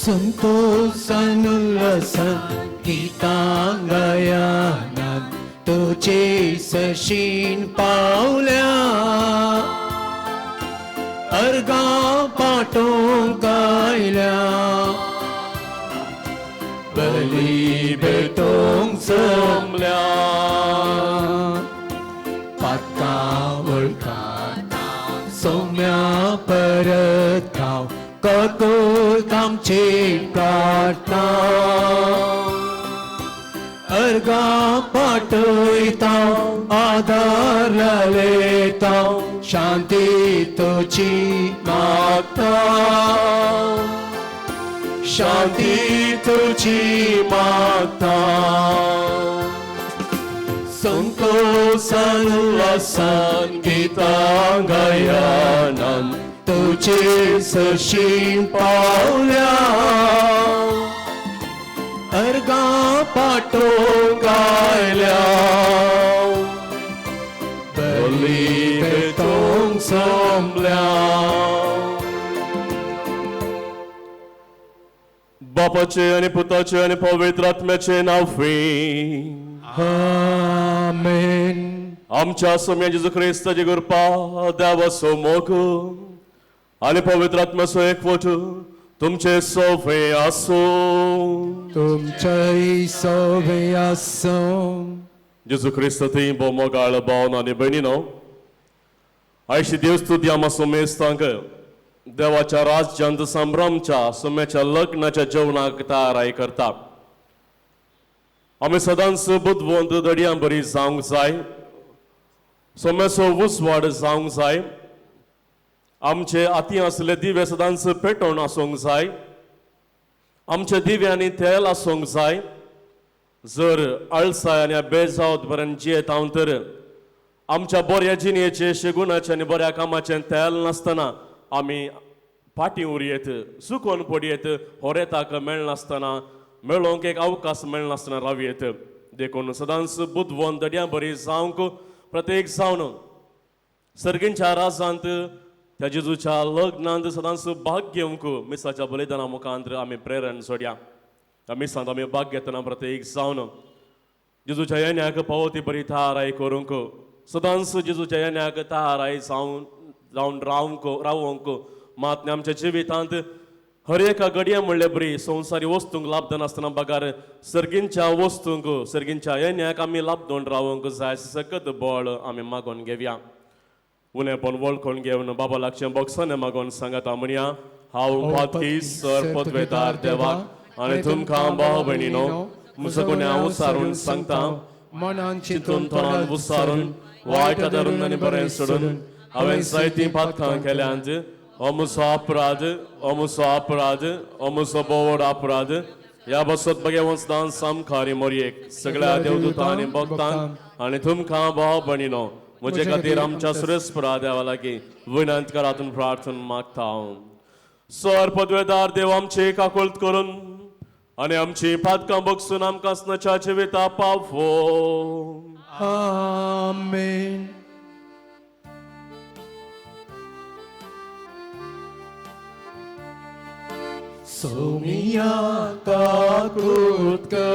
संतोषान उल्हासान गीतांगायानान तुझे सशीन पावल्या अर्गा पाठों गायल्या बली बेटों समल्या पाता वळखाता सौम्या परत गाव कतोल आमची प्रार्थना अर्गा पाठयता आधार लेता शांती तुझी मागता शांती तुझी मागता संतोषान उल्हासान गीतांगायानान तुझे सशीन पावल्या अर्गा पाठो गायल्या बली बेटों समल्या बापाचे आणि पुताचे आणि पवित्र आत्म्याचे नावे आमेन. आमच्या सौम्य जेजू ख्रिस्ताची कृपा देवा सोमोग आणि पवित्र आत्म्याचो एकवट तुमचे सोवे आसो तुमच्याही सोबे आसो. जेजू ख्रिस्त थी बोमोगाळ भावन आणि बहिणीनो आयशी देवस्तुती आम्हा सोमेस्तांक देवाच्या राज्यांत संभ्रमच्या सोम्याच्या लग्नाच्या जेवणाक तयाराई करता. आमी सदांच बुद्धवंत दडयां बरी जावंक जाय सोम्याचो उसवाड जावंक जाय आमचे आती असले दिवे सदांच पेटोवन आसूंक जाय आमचे दिव्यांनी तेल आसूंक जाय. जर आळसाय आनी बेजावत पर्यंत जियेत हांव तर आमच्या बऱ्या जिणेचे शेगुणाचे आनी बऱ्या कामाचे तेल नासतना आमी फाटीं उरयेत सुकोवन पडयेत होरेताक मेळनासतना मेळोवंक एक अवकाश मेळनासतना रावयेत. देखून सदांच बुद्धवंत दडयां बरी जावंक प्रत्येक जावन सर्गींच्या राजांत त्या जेजूच्या लग्नांत सदांच भाग घेवंक मिसाच्या बलिदाना मुखांत आमी प्रेरण सोडया. त्या मिसांत आमी भाग घेतना प्रत्येक जावन जेजूच्या येण्याक पावती बरी तयाराई करूंक सदांच जेजूच्या येण्याक तयाराई जावन रावोंक मात आमच्या जिवितांत हर एका घडये म्हणले बरी संवसारी वस्तूंक लाभ नासतना बगार सर्गींच्या वस्तूंक सर्गींच्या येण्याक आमी लाभ दोन रावंक जाय सकत बळ आमी मागोन घेवया. उणेपण वळखून घेवन बाबा लागचें बॉक्साने मागोन सांगता म्हणया हांव पातकी सर पदवेदार देवाक आनी तुमकां भाव भयणीनो म्हजो गुन्यांव उसारून सांगता मनान चिंतून तोंडान उसारून वायट धरून आनी बरें सोडून हांवें जायतीं पातकां केल्यांत हो म्हजो अपराध हो म्हजो अपराध हो म्हजो बोवड अपराध ह्या बसत बगे वचदान सामखारी मोरयेक सगळ्या देवदूतां आनी भक्तांक आनी तुमकां भाव भयणीनो म्हजे खातीर आमच्या सुरेस्परा देवा लागीं विनंत करातून प्रार्थना मागता हांव. सर पदवेदार देव आमची काकुळट करून आनी आमची पातकां बगसून आमकां असनाच्या जिविता पावो. आमेन. सोमिया काकुळट कर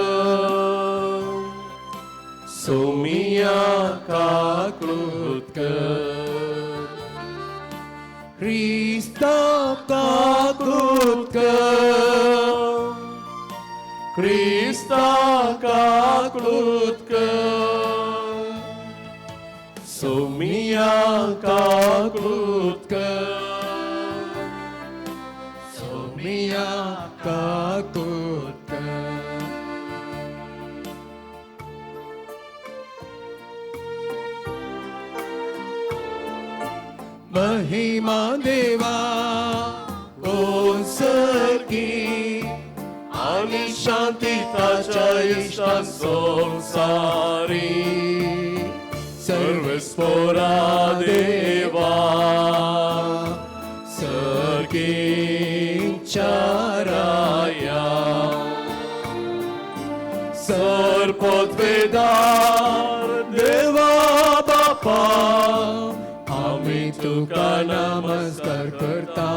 सोमिया काकुळट कर ख्रिस्ता काकुळट कर ख्रिस्ता काकुळट कर सोमिया काकुळट कर सोमिया काकुळट कर. महिमा देवा कोण सर्गी आणि शांती ताच्या इष्टां संसारी सर्वस्पोरा देवा सर्गींच्या राया सर पदवेदार देवा बापा आम्ही तुका नमस्कार करता.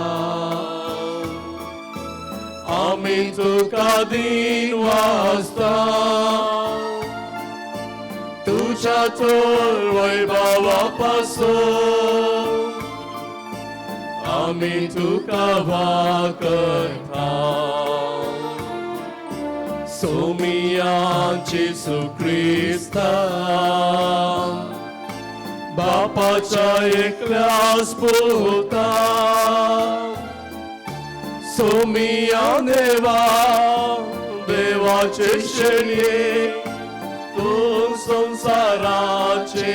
आम्ही आम्ही तुका दिन वाजता तुझ्या थोर वैभवापासून आम्ही तुका वाकता सोमियांची सुख्रिस्ता बापाच्या एकल्यास पुता सोमिया देवा देवाचे शेळये तू संसाराचे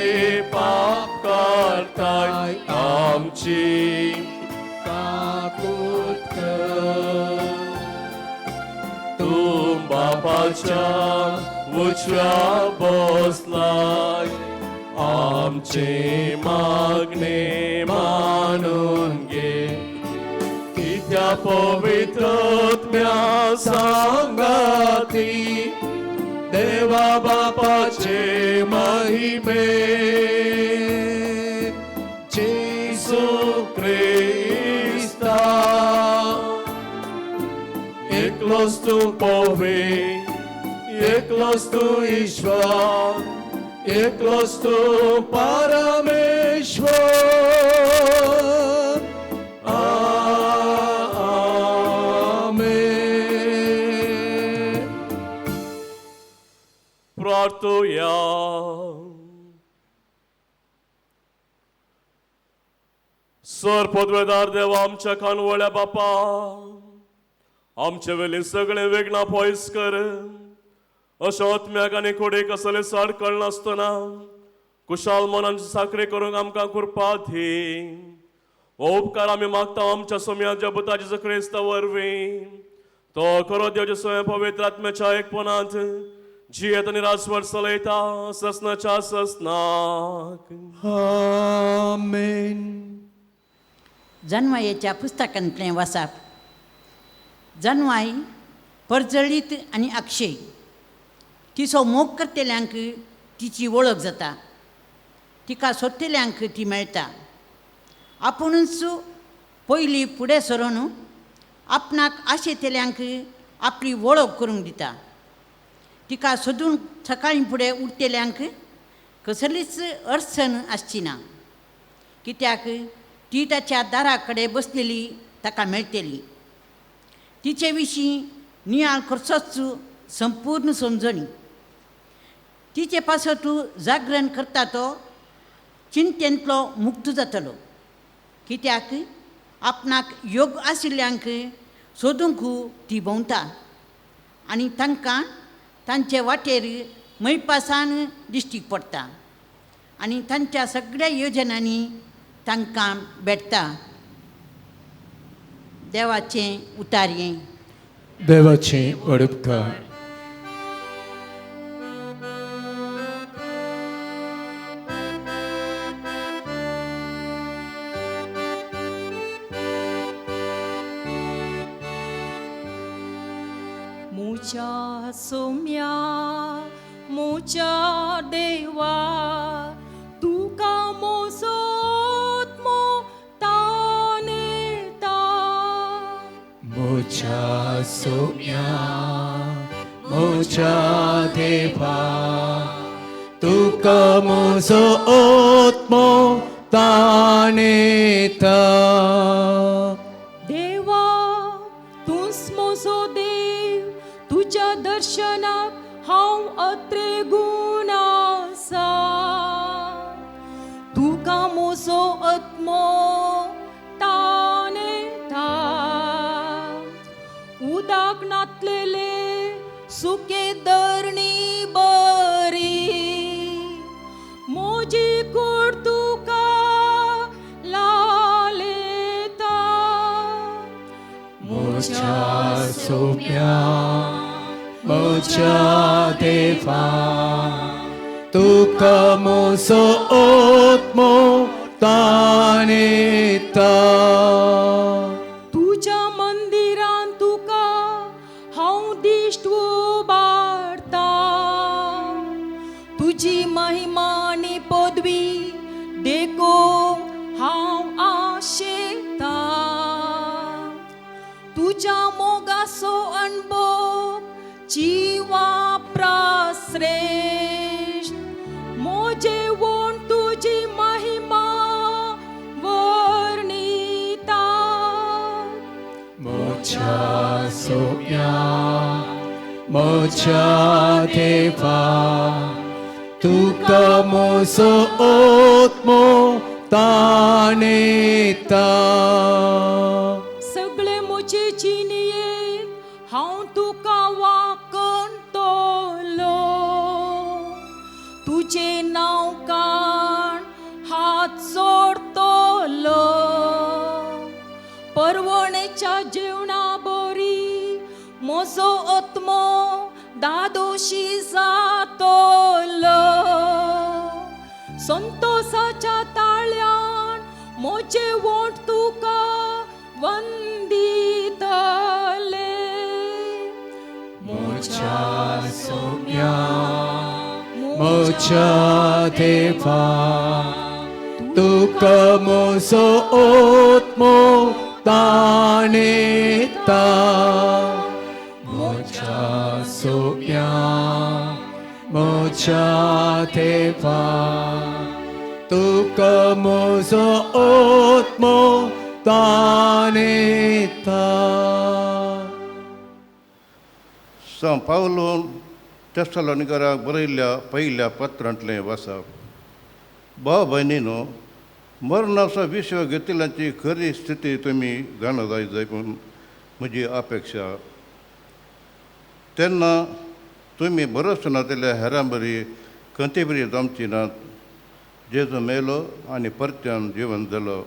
पाप करताय आमची काकूत कर तू बापाच्या उजव्या बसलाय आमचे मागणे मानून घे त्या पवित्रत्म्या सांगाती देवा बापाचे महिमे जेसू ख्रिस्ता एकलोच तू पवे एकलोच तू ईश्वर एकलोच तू परमेश्वर प्रार्थूया सर पदवेदार देवा आमच्या कानवळ्या बापा आमचे वेले सगळे वेगना पयस कर अशा आत्म्याक आनी कोडेक असले साड कळनासतना कुशाल मनांची साखरे करूंक आमकां कृपा दी हो उपकार आमी मागता आमच्या सोम्याच्या बुताची क्रिस्त वरवीं तो करो देवचे स्वयं पवित्र आत्म्याच्या एकपणांत जियेत आनी राजवर चलयता ससनाच्या ससनाक आमेन. जन्मायेच्या पुस्तकांतलें वाचप जन्माय परजळीत आनी अक्षय तिचो मोग करतेल्यांक तिची वळख जाता तिका सोदतेल्यांक ती मेळटा आपुणूच पयलीं फुडें सरून आपणाक आशेतेल्यांक आपली वळख करूंक दिता तिका सोदून सकाळीं फुडें उठतेल्यांक कसलीच अडचण आसची ना कित्याक ती ताच्या दारा कडेन बसलेली ताका मेळटली तिचे विशीं नियाळ करचोच संपूर्ण समजणी तिचे पासत तूं जागरण करता तो चिंतेंतलो मुक्त जातलो कित्याक आपणाक योग्य आशिल्ल्यांक सोदूंक ती भोंवता आनी तांकां तांचे वाटेर मैपासान दिश्टीक पडटा आनी तांच्या सगळ्या योजनांनी तांकां भेटता देवाचें उतार्यें देवाचे उपकार मुच्या सोम्या मुच्या देवा तुका मोसोत मो तानेता मुच्या सोम्या मुच्या देवा तुका मोजो आत्मो तानेता देवा तूंच मोसो देव तुझ्या दर्शनाक हांव अत्रे गुण आसा तुका मोसो आत्मो तानेता उदाक नातलेले सुके धरणी बरी मोजी कूड तुका लालेता मुच्या सोम्या मुच्या देवा तुका मोजो आत्मो तानेता तुझ्या मंदिरान तुका हांव दिश्ट उबारता तुझी महिमा आनी पदवी देखूंक हांव आशेता तुझी तुझ्या मोगासो अणभव जीवा प्राश्रेष्ठ मोजे वोण तुझी महिमा वर्णिता मोच्या सोम्या मोच्या देवा तुका मोसो आत्मो ताणेता सगळे मुझे चिनिये हांव तुका वाकणतलो तुझे नांव काण हात जोडतलो परवणेच्या जेवणा बरी म्हजो आत्मो दादोशी जातलो संतोषाच्या ताळ्यान मोचे वोट तुका वंदितले मोच्या सोम्या मोच्या देवा तुका मोसो आत्मो ताणेता मोच्या सोम्या मोच्या देवा तुका मोसो आत्मो ताणेता São Paulo तेस्सलोनिकराक बरयल्ल्या पहिल्या पत्रांतलें वाचप. भाव भयणीनो, मरणाचो विशव घेतिल्ल्याची खरी स्थिती तुमी जाणा जाय पूण म्हजी अपेक्षा. तेन्ना तुमी बरोच नातेल्या हेरां बरी खंती बरी जमची नात. जेजू मेलो आनी परत्यान जिवन जालो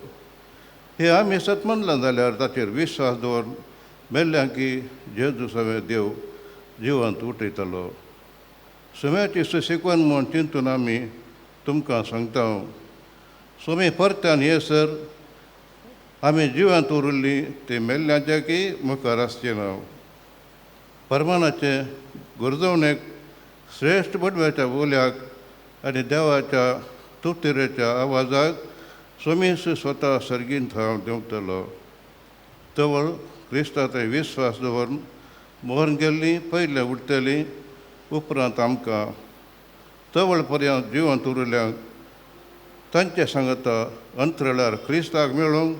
हे आमी सत म्हणलां जाल्यार ताचेर विश्वास दवरून मेल्ल्यां की जेजू सवे देव जिवंत उठयतलो. सुम्याची सुशिकवण म्हूण चिंतून आमी तुमकां सांगता. सुमी परत्यान येसर आमी जिवंत उरिल्लीं ती मेल्ल्यांचे की मुखार आसचें ना. परमानाचे गुरजवणेक श्रेश्ठ बडव्याच्या बोल्याक आनी देवाच्या तुपतिरेच्या आवाजाक सुमीस स्वता सर्गीन थांव देंवतलो. तवळ क्रिस्ताचे विस्वास दवरून मोहन गेल्लीं पयले उरतलीं उपरांत आमकां तवळ पर्यंत जिवंत उरिल्ल्यांक तांचे सांगता अंतराळ्यार क्रिस्ताक मेळूंक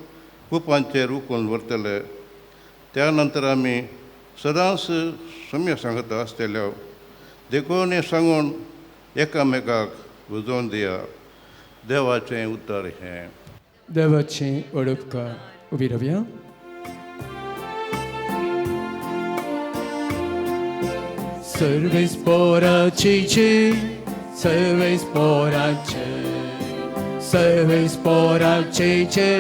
कुपांचेर उखून व्हरतले. त्या नंतर आमी सदांच सम्य सांगता आसतल्या देखून सांगून एकामेकाक उजोवन दिया. देवाचें उतर हें. देवाचें ओडपकार उबी रावया. Servei sporacici, servei sporace, servei sporacici,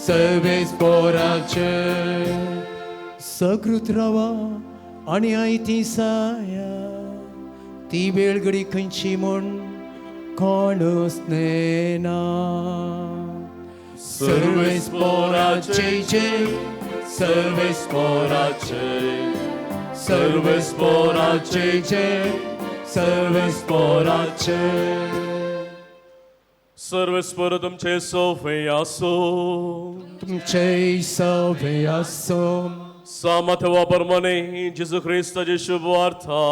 servei sporace. सकृत रावा आनी आयती साया ती वेळ घडी खंयची म्हूण कोणूच नेना. Servei sporacici, servei sporace. Serve sporace, serve sporace. Serve spor तुमचे सोफेयासो तुमचे सवेयासो सामर्थ्या परमाने जेजू ख्रिस्ताची शुभ वार्ता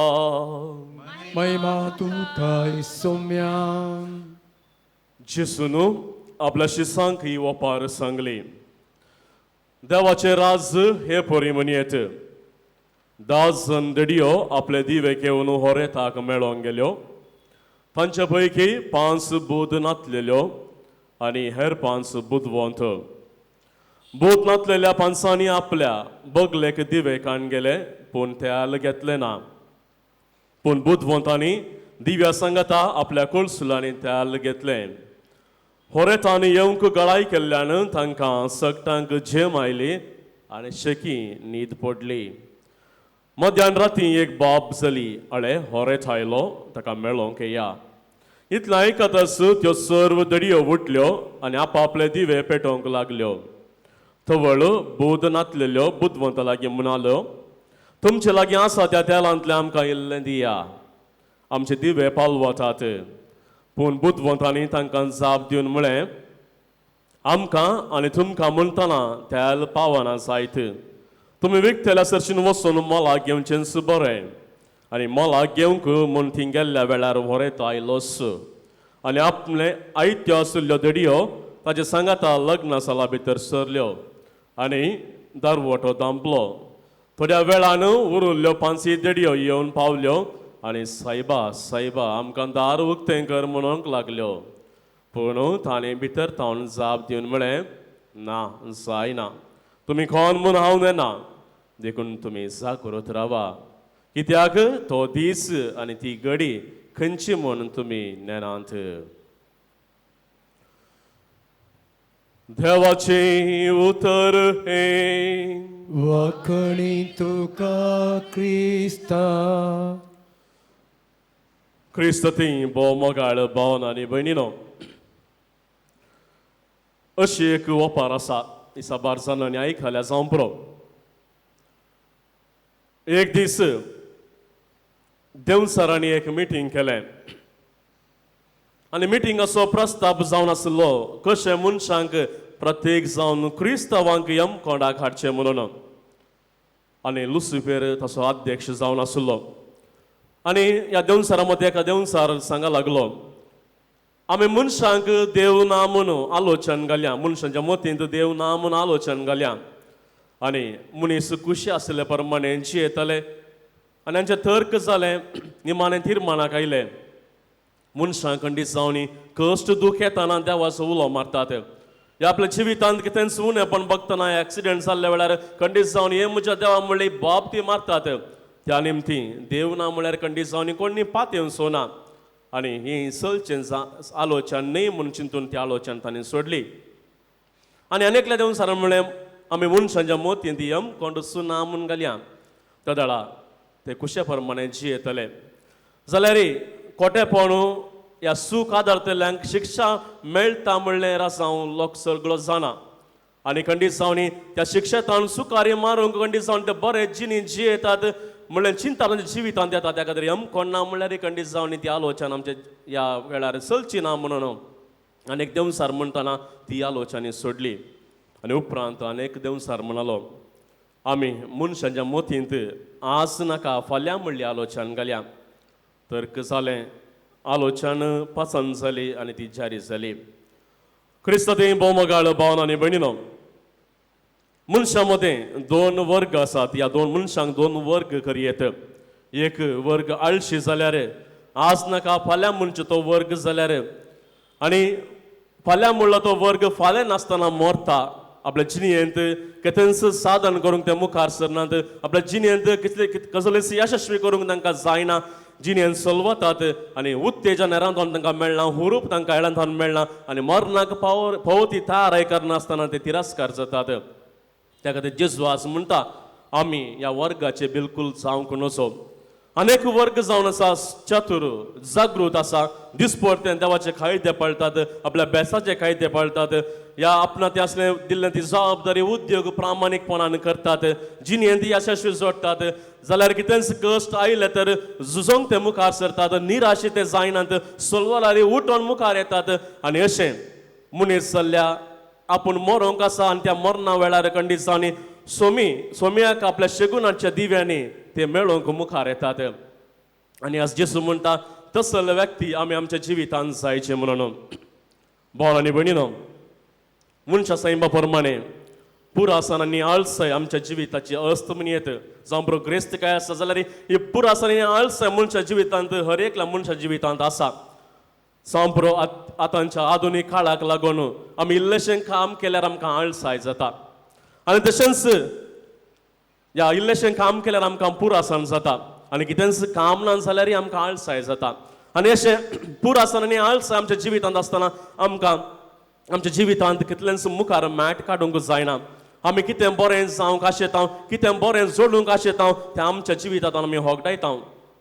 महिमा तुका सोम्या. जेसून आपल्या शिसांक ही वपार सांगली. देवाचे राज हे पोरी म्हणयेत. 10 दडियो आपले दिवे घेवन होरेताक मेळोंक गेल्यो. तांचे पैकी 5 बूद नातलेल्यो आनी हेर 5 बुदवंत. बूद नातलेल्या 5 आपल्या बगलेक दिवे काण गेले पूण त्याल घेतले ना. पूण बुदवंतांनी दिव्या सांगता आपल्या कुळसुलांनी त्याल घेतले. होरेतांनी येवंक गळाई केल्ल्यान तांकां सकटांक झेम आयली आनी शेकी न्हीद पडली. मध्यान राती एक बाब जाली अळे होरेथ आयलो ताका मेळोंक या. इतलें आयकताच त्यो सर्व दडयो उठल्यो आनी आपआपले दिवे पेटोवंक लागल्यो. थवळ बूद नातलेल्यो बुदवंत लागीं म्हणाल्यो तुमचे लागीं आसा त्या तेलांतलें आमकां इल्लें दिया. आमचे दिवे पालवतात. पूण बुदवंतांनी तांकां जाप दिवन म्हळें आमकां आनी तुमकां म्हणटना तेल पावना जायत. तुम्ही विकतेल्या सरशीन वचून मोला घेवचेंच बरें आनी मोला घेवंक म्हूण थी गेल्ल्या वेळार व्हरेत आयलोस आनी आपले आयत्यो आशिल्ल्यो दडयो ताजे सांगाता लग्न साला भितर सरल्यो आनी दारवटो दांपलो. थोड्या वेळान उरिल्ल्यो 5 दडयो येवन पावल्यो आनी सायबा सायबा आमकां दार उक्तें कर म्हणूंक लागल्यो. पूण ताणें भितर तावन जाप दिवन म्हळें ना जायना तुमी कोण म्हूण हांव नेना देखून तुमी जागृत रावा कित्याक तो दीस आनी ती घडी खंयची म्हूण तुमी नेनात. देवाचे उतर हे वाकणी तुका क्रिस्ता. क्रिस्त ती भोव मोगाळ भावन आनी भयणीनो, अशी एक वपार आसा दिसा बारसानांनी आयकल्या जावं पुरो. एक दीस देवसरांनी एक मिटींग केलें आनी मिटिंगाचो प्रस्ताव जावन आसलो कशे मनशांक प्रत्येक जावन क्रिस्तांवांक यमकोंडाक हाडचे म्हणून. आनी लुसिफेर ताचो अध्यक्ष जावन आसलो आनी ह्या देवसरा मदीं एका देवसार सांगा लागलो आमी मनशांक देव ना म्हणून आलोचन घालया, मनशांच्या मतींत देव ना म्हणून आलोचन घालया आनी मनीस खुशी आसले प्रमाणे जियेतले आनी तांचे तर्क जाले निमाणें तिर्मानाक आयले. मनशां खंडीत जावन कश्ट दूख येताना देवाचो उलो मारतात. हे आपल्या जिवितांत कितें उणेपण बघतना एक्सिडेंट जाल्ल्या वेळार खंडीत जावन हे म्हज्या देवा म्हणले बाब ती मारतात. त्या निमती देव ना म्हळ्यार खंडीत जावन कोणी पातयेवन सोना आनी ही सलचें आलोचन न्ही म्हूण चिंतून ती आलोचन तांणी सोडली. आनी अनेकल्या देवन सर म्हळें आमी मनशांच्या मोतींत यमकोंड सुना म्हूण घालया. त्या वेळा ते कुशे प्रमाणे जियेतले जाल्यार खोटेपण ह्या सूख आदारतल्यांक शिक्षा मेळटा म्हणल्यार जावं लोक सगळो जाणा आनी खंडीत जावन त्या शिक्षेतान सुकार्य मारूंक खंडीत जावन ते बरे जिणी जियेतात म्हणल्यार चिंता तांच्या जिवितांत येता. त्या खातीर यमकोंड ना म्हणल्यार खंडीत जावन ती आलोचना आमच्या ह्या वेळार चलची ना म्हणून आनीक देवसार म्हणटना ती आलोचना सोडली. आनी उपरांत अनेक देवसार म्हणलो आमी मनशांच्या मोतींत आज नाका फाल्यां म्हणली आलोचना घालया. तर्क जालें, आलोचना पसंद जाली आनी ती जारी जाली. क्रिस्त ती भोव मोगाळ भावन आनी भयणीनो, मनशां मदें 2 वर्ग आसात. ह्या 2 मनशांक 2 वर्ग करयेत. एक वर्ग आळशी जाल्यार आज नाका फाल्यां म्हणचे तो वर्ग जाल्यार आनी फाल्यां म्हणलो तो वर्ग फाल्यां नासतना मरता. आपल्या जिणेंत कितेंच साधन करूंक ते मुखार सरनात. आपल्या जिणेंत कसलेच यशस्वी करूंक तांकां जायना. जिणेंत चलवतात आनी उत्तेजन रांदून तांकां मेळना, हुरूप तांकां येळांतून मेळना आनी मरणाक पावती थाराय करनासतना ते तिरस्कार जातात. त्या खातीर जेजू आज म्हणटा आमी ह्या वर्गाचे बिलकूल जावंक नजो. अनेक वर्ग जावन आसा चतुर जागृत आसा, दिसपट्टे देवाचे कायदे पाळटात, आपल्या बेसाचे कायदे पाळटात, ह्या आपणा ते असले दिल्ले ती जबाबदारी उद्योग प्रामाणीकपणान करतात, जिणेंत यशस्वी जोडटात. जाल्यार कितेंच कश्ट आयले तर झुजोंक ते मुखार सरतात, निराशे ते जायनात, सोलवलारी उठोन मुखार येतात. आनी अशें मनीस जाल्ल्या आपूण मरोंक आसा आनी त्या मरणा वेळार खंडीत जावन सोम्याक आपल्या शेगुणाच्या दिव्यांनी ते मेळोवंक मुखार येतात. आनी आज जेसू म्हणटा तसले व्यक्ती आमी आमच्या जिवितांत जायचे म्हणून. भाव आनी भयणीनो, मनशा सैमा प्रमाणे पुरासन आनी आळसाय आमच्या जिविताची अस्तमनियत जावं प्रोग्रेस्त काय आसा जाल्यार ही पुरासन आनी आळसाय मनशा जिवितांत हर एकल्या मनशा जिवितांत आसा. सांप्रो आतांच्या आधुनीक काळाक लागून आमी इल्लेशें काम केल्यार आमकां आळसाय जाता आनी तशेंच ह्या इल्लेशें काम केल्यार आमकां पुरासन जाता आनी कितेंच काम ना जाल्यार आमकां आळसाय जाता. आनी अशें पुरासन आनी आळसाय आमच्या जिवितांत आसतना आमकां आमच्या जिवितांत कितलेंच मुखार मॅट काडूंक जायना. आमी कितें बरें जावंक आशेता, कितें बरें जोडूंक आशेता तें आमच्या जिवितांत आमी होगडायता.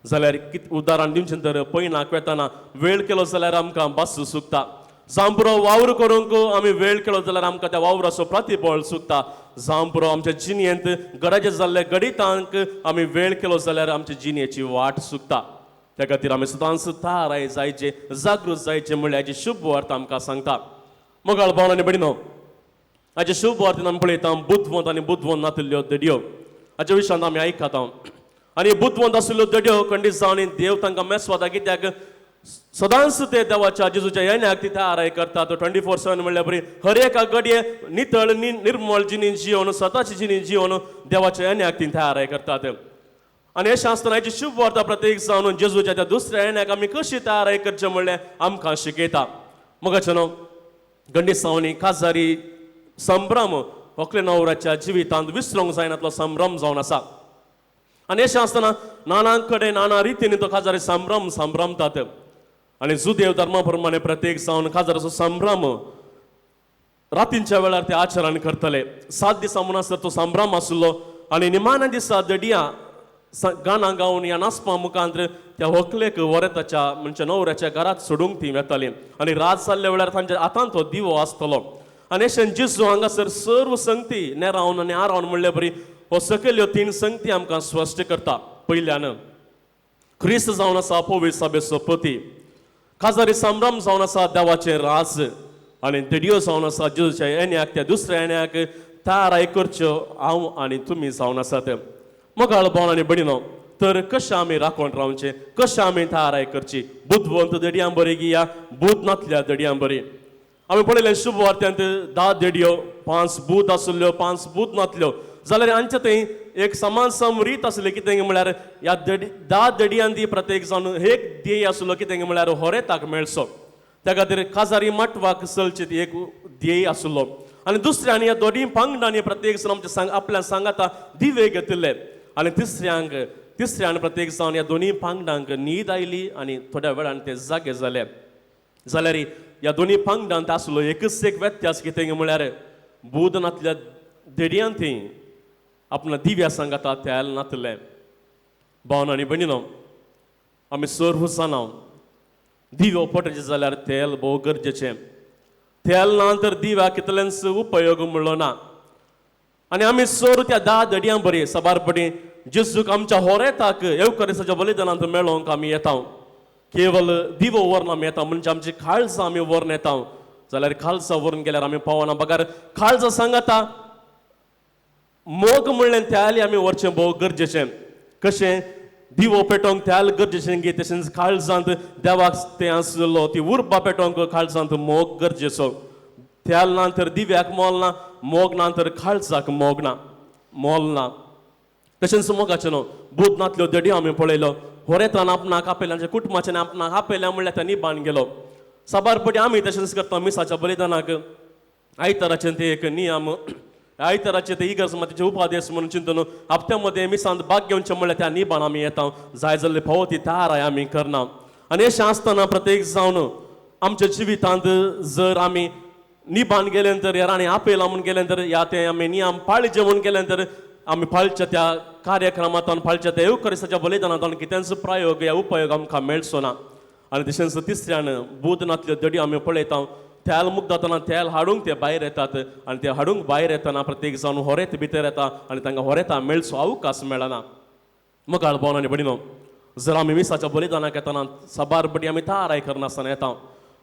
जाल्यार उदाहरण दिवचें तर पयनाक वेतना वेळ केलो जाल्यार आमकां बस चुकता. जावं पुरो वावर करूंक आमी वेळ केलो जाल्यार आमकां त्या वावराचो प्रतिफळ चुकता. जावं पुरो आमच्या जिणेंत गरजे जाल्ले गणितांक आमी वेळ केलो जाल्यार आमच्या जिणेची वाट चुकता. त्या खातीर आमी सदांच थाराय जायचे, जागृत जायचे म्हणल्यार हेजी शुभ वार्ता आमकां सांगता. मोगाळ भाव आनी भयणीनो, हाचे शुभ वार्तेन आमी पळयता बुद्धवंत आनी बुद्धवंत नातिल्ल्यो दडयो. हाच्या विशयान आमी आयकता आनी बुद्धवंत आशिल्ल्यो दड्यो खंडीत जावन देव तांकां मेसवता कित्याक सदांच ते देवाच्या जेजूच्या येण्याक ती तयाराय करतात 24/7 म्हणल्यार बरी हर एका घडये नितळ निर्मळ जिणी जिवन स्वताची जिणी जिवन देवाच्या येण्याक ती तयाराय करतात आनी अशें आसतना हेची शुभ वार्ता प्रत्येक जावन जेजूच्या त्या दुसऱ्या येण्याक आमी कशी तयाराय करचें म्हणल्यार आमकां शिकयता मोगाचें न्हू गंडीत सावनी काजारी संभ्रम व्हंकले न्हवऱ्याच्या जिवितांत विसरूंक जायनातलो संभ्रम जावन आसा आनी अशें आसतना नाना कडेन नाना रितीन तो काजारी संभ्रमतात आनी जुदेव धर्मा प्रमाणे प्रत्येक जावन काजाराचो संभ्रम रातींच्या वेळार ते आचरण करतले 7 दिसां म्हणसर तो संभ्रम आसलो आनी निमाण्या दिसा दडया गाणां गावन ह्या नाचपा मुखांत त्या व्हंकलेक वरेताच्या म्हणजे न्हवऱ्याच्या घरांत सोडूंक ती वेताली आनी रात जाल्ल्या वेळार तांच्या हातांत तो दिवो आसतलो आनी अशें जेजू हांगासर सर्व संगती नेरावन आनी आरावन म्हणले बरी हो सकयल्यो 3 संगती आमकां स्पश्ट करता पयल्यान क्रिस्त जावन आसा पवित्र सभेचो पती काजारी संभ्रम जावन आसा देवाचें राज आनी दडयो जावन आसा जेजूच्या येण्याक त्या दुसऱ्या येण्याक तयाराय करच्यो हांव आनी तुमी जावन आसात मोगाळ भाव आनी भयणीनो तर कशें आमी राखण रावचें कशें आमी तयाराय करची बुद्धवंत दडयां बरी गिया बुध नातल्या दडयां बरी आमी पळयलें शुभ वार्त्यांत 10 दडयो 5 बूथ आशिल्ल्यो 5 बूथ नातल्यो जाल्यार हांचे थंय एक समान रीत आसली कितें म्हळ्यार ह्या 10 दडयांनी प्रत्येक जावन एक ध्येय आसलो कितें म्हळ्यार होरेताक मेळचो त्या खातीर काजारी माटवाक चलची ती एक ध्येय आसलो आनी दुसऱ्यान ह्या दोनी पंगडांनी प्रत्येक जावन आमच्या आपल्या सांगाता दिवे घेतिल्ले आनी तिसऱ्यान प्रत्येक जावन ह्या दोनी पंगडांक न्हीद आयली आनी थोड्या वेळान ते जागे जाले जाल्यार ह्या दोनी पंगडांत आसलो एकच एक व्यत्यास कितें म्हळ्यार बूध नातल्या दडयां थंय आपणा दिव्या सांगाता तेल नातले भावन आनी भयणीनो आमी सर्व जाणां दिवो पटचे जाल्यार तेल भोव गरजेचें तेल ना तर दिव्या कितलेंच उपयोग म्हणलो ना आनी आमी सर्व त्या 10 दडयां बरी सबारपणी जेजूक आमच्या होरेताक येवकारिसाच्या बलिदानांत मेळोवंक आमी येता केवल दिवो व्हरून आमी येता म्हणजे आमची खाळसां आमी व्हरून येता जाल्यार खालसां व्हरून गेल्यार आमी पावना बगार खालसां सांगाता मोग म्हणलें तेल आमी व्हरचें भोव गरजेचें कशें दिवो पेटोवंक तेल गरजेचें गी तशेंच काळजांत देवाक तें आसलो ती उर्बा पेटोवंक काळजांत मोग गरजेचो तेल ना तर दिव्याक मोल ना मोग ना तर काळजाक मोग ना मोल ना तशेंच मोगाचें न्हू बूध नातल्यो दडयो आमी पळयलो होरेतान आपणाक आपयल्या कुटुंबाच्यान आपणाक आपयल्या म्हणल्यार त्या निबान गेलो साबारपटी आमी तशेंच करता मिसाच्या बलिदानाक आयताराचें ते एक नियम आयताराचे ते इगर्ज मातेचे उपादेश म्हणून चिंतून हप्त्यामध्ये मिसांत भाग घेवचें म्हणल्यार त्या निबान आमी येता जाय जाल्ले फावो ती तयाराय आमी करना आनी अशें आसतना प्रत्येक जावन आमच्या जिवितांत जर आमी निबान गेले तर यारांनी आपयला म्हणून गेले तर या ते आमी नियम पाळचे म्हणून गेले तर आमी फाळच्या त्या कार्यक्रमांतल्यान फाळच्या त्या येवकारिसाच्या बलिदानांतल्यान कितेंच प्रयोग या उपयोग आमकां मेळचो ना आनी तशेंच तिसऱ्यान बूध नातल्यो दडयो आमी पळयता तेल मुक्त जातना तेल हाडूंक ते भायर येतात आनी ते हाडूंक भायर येतना प्रत्येक जावन होरेत भितर येता आनी तांकां होरेता मेळचो अवकाश मेळना मोगाळ भावन आनी भयणीनो जर आमी मिसाच्या बलिदानाक येतना सबारपटी आमी तयाराय करनासतना येता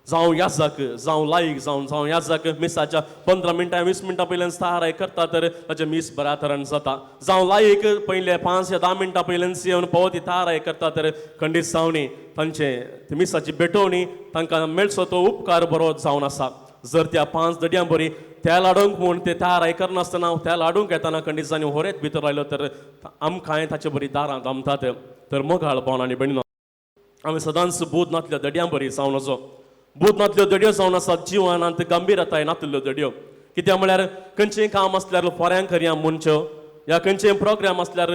जावं याजक जावं लायक जावं याजक मिसाच्या 15 मिनटां 20 मिनटां पयल्यान तयाराय करता तर ताचें मीस बऱ्या तरेन जाता जावं लायक पयले 5 या 10 मिनटां पयल्यान येवन पवती तयाराय करता तर खंडीत सावनी तांचे मिसाची भेटोवणी तांकां मेळचो तो उपकार बरो जावन आसा जर त्या 5 दडयां बरी तेल हाडूंक म्हूण ते तयाराय करनासतना तेल हाडूंक येतना खंडीत जाणी होरेत भितर आयलो तर आमकां ताचे बरी दारां जमतात तर मोगाळ भावन आनी भयणीनो आमी सदांच बूध नातल्या दडयां बरी जावन वचो बूध नातल्यो दडयो जावन आसात जिवनांत गंभीरताय नातल्यो दडयो कित्याक म्हळ्यार खंयचेंय काम आसल्यार फोऱ्यांक करया म्हणच्यो या खंयचेय प्रोग्राम आसल्यार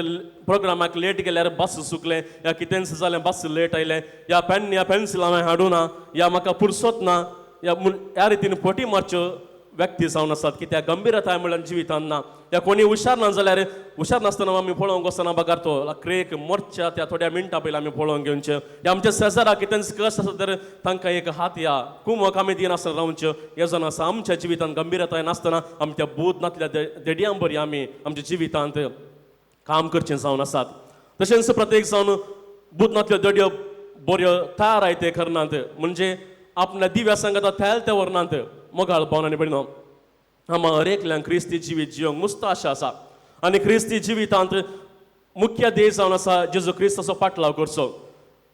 प्रोग्रामाक लेट गेल्यार बस चुकलें या कितेंच जालें बस लेट आयलें या पेन या पेन्सिल हांवें हाडूं ना या म्हाका फुरसत ना ह्या रितीन फटी मारच्यो व्यक्ती जावन आसात कित्याक गंभीरताय म्हळ्यार जिवितांत ना या कोणी हुशार ना जाल्यार हुशार नासतना आमी पळोवंक वचना बगार तो क्रेक मोर्चा त्या थोड्या मिनटां पयलीं आमी पळोवंक घेवच्यो या आमच्या शेजाराक कितेंच कश्ट आसा तर तांकां एक हात या कुमक आमी दिनासतना रावच्यो हे जावन आसा आमच्या जिवितांत गंभीरताय नासतना आमी त्या बूध नातल्या दडयां बरी आमी आमच्या जिवितांत काम करचें जावन आसात तशेंच प्रत्येक जावन बूध नातल्यो दडयो बऱ्यो तयाराय ते करनात म्हणजे आपल्या दिव्या सांगाता तेल ते व्हरनात मोगाळ भावन आनी भयणीनो आमा हर एकल्यांक क्रिस्ती जिवीत जियोंक मुस्त आशा आसा आनी क्रिस्ती जिवितांत मुख्य ध्येय जावन आसा जेजू क्रिस्ताचो पाटलाव करचो.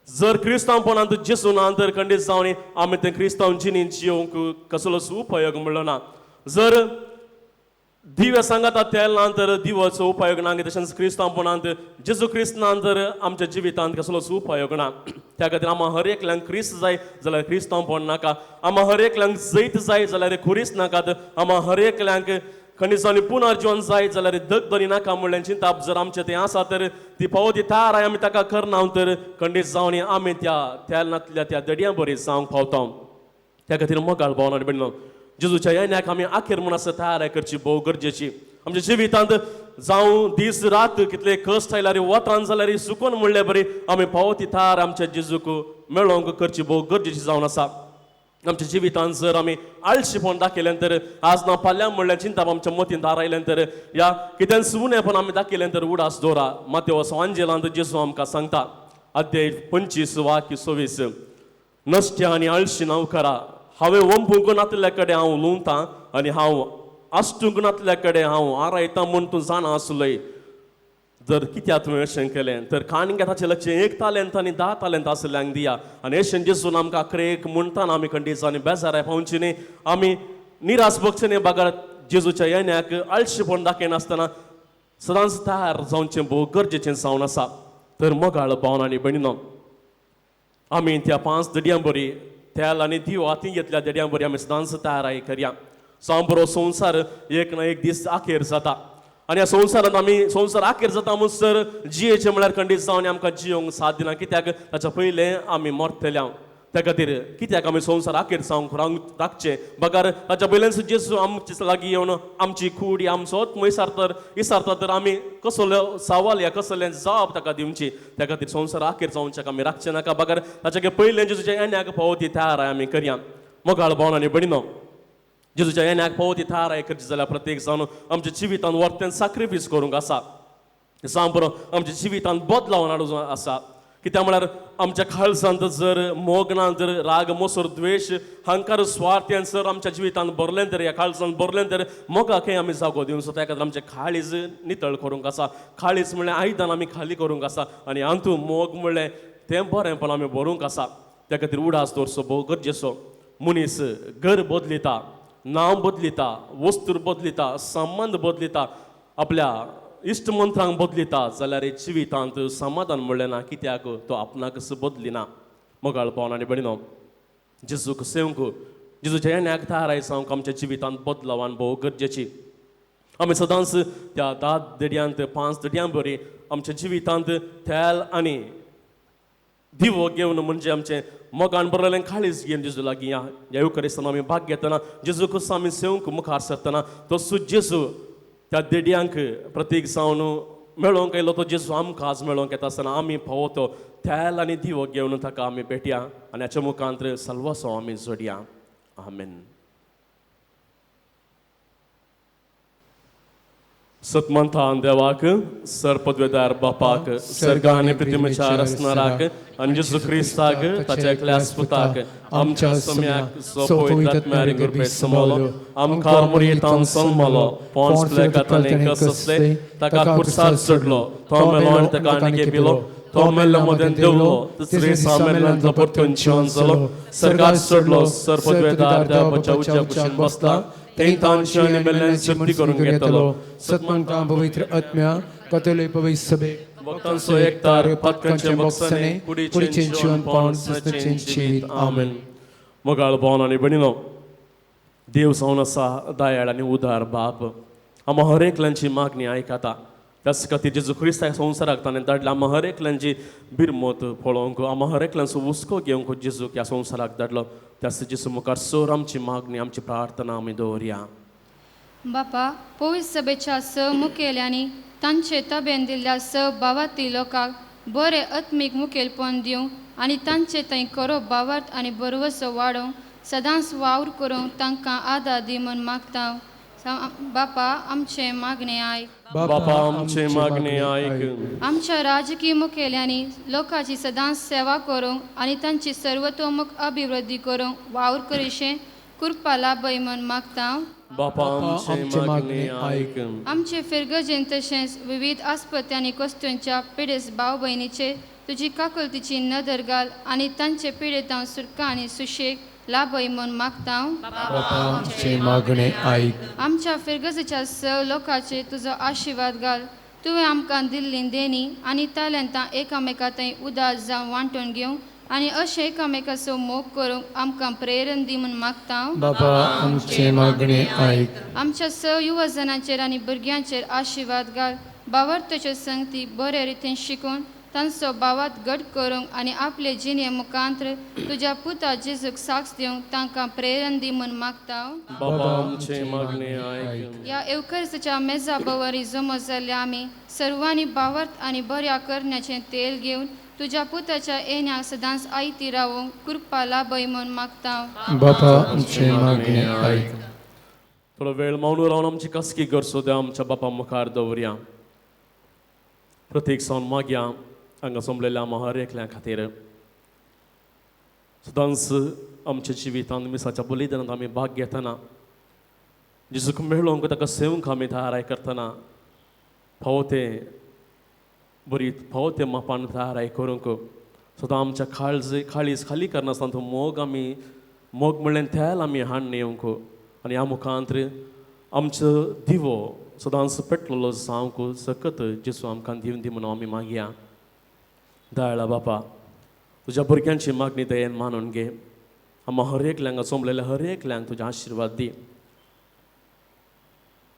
जर क्रिस्तांवपणांत जेजू ना तर खंडीत जावन आमी ते क्रिस्तांव जिणेंत जियोंक कसलोच उपयोग म्हणलो ना. जर दिव्य सांगाता तेल ना तर दिवचो उपयोग ना. तशेंच क्रिस्तांवपणांत जेजू क्रिस्त ना तर आमच्या जिवितांत कसलोच उपयोग ना. त्या खातीर आम्हा हर एकल्यांक क्रिस्त जाय जाल्यार क्रिस्तांवपण नाका. आम्हा हर एकल्यांक जैत जाय जाल्यार खुरीस नाकात. आम्हा हर एकल्यांक खंडीत पुनर्जीवन जाय जाल्यार दगदरी नाका म्हणल्यार चिंताप जर आमचें तें आसा तर ती पावती थाराय आमी ताका करना तर खंडीत जावन आमी त्या तेलनांतल्या त्या दडयां बरी जावंक पावता. त्या खातीर मोगाळ भावना बेणलो जेजूच्या येण्याक आमी आखेर म्हूण आसा तयारी करची भोव गरजेची. आमच्या जिवितांत जावं दीस रात कितले कश्ट आयल्यार वतान जाल्यार सुकून म्हणले बरी आमी पावती थार आमच्या जेजूक मेळोवंक करची भोव गरजेची जावन आसा. आमच्या जिवितांत जर आमी आळशीपण दाखयलें तर आज ना फाल्यां म्हणल्यार चिंता आमच्या मतीन दार आयलें तर या कितें सुनेपण आमी दाखयलें तर उडास दवरा. मातेव सांजेलांत जेजू आमकां सांगता अध्याय 25 वाक्य 26 नश्ट आनी आळशी नवकारा हांवें वंपूंक नातल्या कडेन हांव लुंवतां आनी हांव आसटूंक नातल्या कडेन हांव आरायतां म्हूण तूं जाणा आसलय. जर कित्याक तुवें अशें केलें तर काणग्या ताचें लक्ष 1 तालंत आनी 10 तालंत आसल्यांक दिया. आनी अशें जेजून आमकां आख्रेक म्हणटाना आमी खंडीत आनी बेजाराय पावची न्ही. आमी निराश भोगचे न्ही बागार जेजूच्या येण्याक आळशीपण दाखयनासतना सदांच तयार जावचें भोव गरजेचें जावन आसा. तर मोगाळ भावना आनी भयणीनो आमी त्या 5 दडयां बरी तेल आनी दिव हातीन घेतल्या दडयां बरी आमी सदांच तयाराय करया. सांबरो संवसार एक ना एक दीस आखेर जाता आनी ह्या संवसारांत आमी संवसार आखेर जाता म्हणसर जियेचें म्हळ्यार खंडीत जावन आमकां जियोंक साथ दिना. कित्याक ताच्या पयलें आमी मरतल्या. त्या खातीर कित्याक आमी संवसार आखेर जावंक राखचें बागार ताच्या पयलें जेजू आमचे लागीं येवन आमची कूड आमचोच इसारता तर आमी कसलो सवाल या कसलें जबाब ताका दिवची. त्या खातीर संवसार आखेर जावंक आमी राखचें नाका बागार ताच्या पयलें जेजूच्या येण्याक पावती तयाराय आमी करया. मोगाळ भावना आनी भयणीनो जेजूच्या येण्याक पावती तयाराय करची जाल्यार प्रत्येक जावन आमच्या जिवितांत वर्तें सॅक्रिफायस करूंक आसा. सांबरो आमच्या जिवितांत बदलाव हाडूंक आसा. कित्याक म्हळ्यार आमच्या काळजांत जर मोग ना जर राग मोसोर द्वेश हंकार स्वार्थ जर आमच्या जिवितांत भरलें तर ह्या काळजांत भरलें तर मोगाक आमी जागो दिवंक सो. त्या खातीर आमचें काळीज नितळ करूंक आसा. काळीज म्हणल्यार आयदान आमी खाली करूंक आसा आनी हातूं मोग म्हणलें तें बरेंपण आमी भरूंक आसा. त्या खातीर उडास दवरचो भोव गरजेचो. मनीस घर बदलिता नांव बदलिता वस्तू बदलिता संबंध बदलिता आपल्या इश्टमंत्रांक बदलिता जाल्यार जिवितांत समाधान म्हणलें ना. कित्याक तो आपणाकच बदलिना. मोगाळ भावना आनी भयणीनो जेजूक सेवंक जेजूच्या येण्याक तयाराय जावंक आमच्या जिवितांत बदलावान भोव गरजेची. आमी सदांच त्या 10 दडयांत 5 दडयां बरी आमच्या जिवितांत तेल आनी दिवो घेवन म्हणजे आमचें मोगान बरयलें काळीज घेवन जेजू लागीं या युकरिस्तान आमी भाग घेतना जेजू कसो आमी सेवंक मुखार सरतना तसो जेजू त्या देडयांक प्रतीक जावन मेळोवंक येयलो तो जेजू आमकां आज मेळोवंक येता आसतना आमी फावो तेल आनी दिवो घेवन ताका आमी भेटया आनी हाच्या मुखांत सल्वासो आमी जोडया. आमेन. सतमंतान देवाक सरपदवेदार बापाक सर्गा आनी पृथ्वीचेर असणाराक आनी जेजू क्रिस्ताक ताच्या एकल्या पुताक आमच्या सम्याक सोपयत आत्म्यारी गुरपे समोलो आमकां मुर्येतान सल्मलो पोंच प्लेगातांनी कसले ताका खुर्सार चडलो तो मेलो आनी ताका आनी गेबिलो तो मेल्लो मदें देवलो तिसरे सामेल्यान तो परतून जिवन जालो सर्गार चडलो सरपदवेदार देवाच्या उज्या कुशीन बसला तें तांची आनी मेल्ल्यान शुद्धी करून घेतलो. सतमंता पवित्र आत्म्या कतले पवित्र सभे भक्तांचो एकतार पातकांचे बक्षणे कुडीचें जीवनपण सचें जीवित. आमेन. मोगाळ भावना आनी भयणीनो देव जावन आसा दयाळ आनी उदार बाप. आमी हर एकल्यांची मागणी आयकता. त्याच खातीर जेजू क्रिस्ताक संवसाराक ताणें धाडला. आमी हर एकल्यांची बिरमत पळोवंक आमी हर एकल्यांचो हुस्को घेवंक जेजूक ह्या संवसाराक धाडलो. त्याच जेजू मुखार सोर आमची मागणी आमची प्रार्थना आमी दवरया. बापा पवित्र सभेच्या स मुखेल्यांनी तांचे तबेन दिल्ल्या स भावार्थी लोकांक बरें आत्मीक मुखेलपण दिवंक आनी तांचे थंय खरो भावार्थ आनी बरवसो वाडोवंक सदांच वावर करूंक तांकां आदार दी म्हूण मागता. बापा आमचे मागणे आयक. बापा आमचे मागणे आयक. आमच्या राजकीय मुखेल्यांनी लोकांची सदांच सेवा करूंक आनी तांची सर्वतोमुख अभिवृद्धी करूंक वावर करीशें कृपा लाभय म्हूण मागता बापा आमचे आमचे मागणे मागणे ऐक आमचे फिरगजेन तशेंच विविध आस्पत्ती आनी कश्ट्यांच्या पिडेस भाव भयणीचेर तुजी काकुलतीची नदर घाल आनी तांचे पिडेत हांव सुटका आनी सुशेग लाभय म्हूण मागता बापा आमचे मागणे ऐक आमच्या फिरगजेच्या लोकांचेर तुजो आशिर्वाद घाल तुवें आमकां दिल्ली देणी आनी तालंतां एकामेका थंय उदार जावन वांटून घेवंक आनी अशें एकामेकाचो मोग करूंक आमकां प्रेरण दी म्हूण मागता बापा आमचे मागणे ऐक आमच्या युवजनांचेर आनी भुरग्यांचेर आशिर्वाद घाल भावार्थाच्यो संगती बरे रितीन शिकून तांचो भावात घट करूंक आनी आपले जिणे मुखांतर तुज्या पुता जेजूक साक्ष दिवंक तांकां प्रेरण दी म्हूण मागता बापा आमचे मागणे ऐक ह्या एवकरिस्ताच्या मेजा बवारी जमो जाल्ले आमी सर्वांनी भावार्थ आनी बऱ्या करण्याचें तेल घेवन तुज्या पुताच्या येण्याक सदांच आयती रावूंक कृपा लाभय म्हूण मागता बापा आमचे मागणे ऐक थोडो वेळ मौन रावन आमची कसकी गरजो त्या आमच्या बापा मुखार दवरया प्रत्येक सावन मागया हांगा सोंपलेल्या आम्हा हर एकल्या खातीर सदांच आमच्या जिवितांत मिसाच्या बलिदानांत आमी भाग घेतना जेजूक मेळोंक ताका सेवंक आमी तयाराय करतना फावो ते मापान तयाराय करूंक सदां आमच्या काळीज खाली करनासतना तो मोग म्हणलें तेल आमी हाडून येवंक आनी ह्या मुखांतर आमचो दिवो सदांच पेटलेलो जावंक सकत जेजू आमकां दिवन दी म्हणून आमी मागया दयाळा बापा तुज्या भुरग्यांची मागणी दयेन मानून घे आम्हा हर एकल्यांक सोंपलेल्या हर एकल्यांक तुजे आशिर्वाद दी